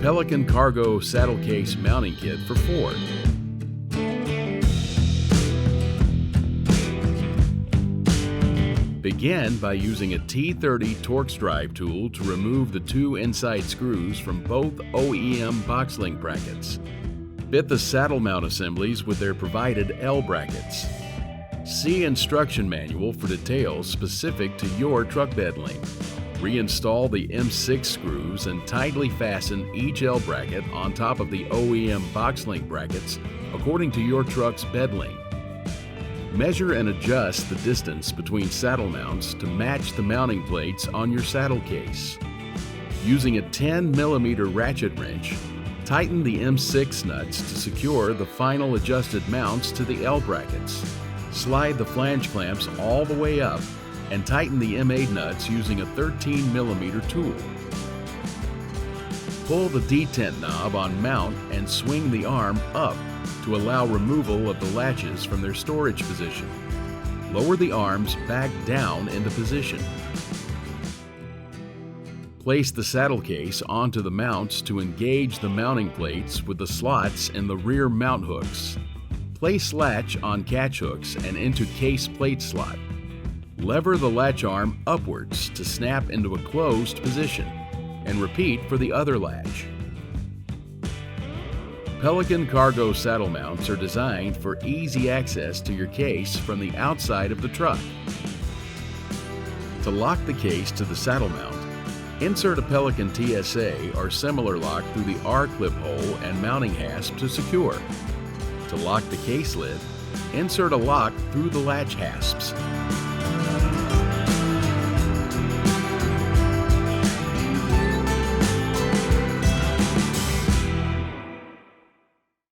Pelican Cargo Saddle Case Mounting Kit for Ford. Begin by using a T30 Torx drive tool to remove the two inside screws from both OEM Boxlink brackets. Fit the saddle mount assemblies with their provided L brackets. See instruction manual for details specific to your truck bed length. Reinstall the M6 screws and tightly fasten each L bracket on top of the OEM Boxlink brackets according to your truck's bed length. Measure and adjust the distance between saddle mounts to match the mounting plates on your saddle case. Using a 10mm ratchet wrench, tighten the M6 nuts to secure the final adjusted mounts to the L brackets. Slide the flange clamps all the way up and tighten the M8 nuts using a 13mm tool. Pull the detent knob on mount and swing the arm up to allow removal of the latches from their storage position. Lower the arms back down into position. Place the saddle case onto the mounts to engage the mounting plates with the slots in the rear mount hooks. Place latch on catch hooks and into case plate slot. Lever the latch arm upwards to snap into a closed position, and repeat for the other latch. Pelican Cargo saddle mounts are designed for easy access to your case from the outside of the truck. To lock the case to the saddle mount, insert a Pelican TSA or similar lock through the R-clip hole and mounting hasp to secure. To lock the case lid, insert a lock through the latch hasps.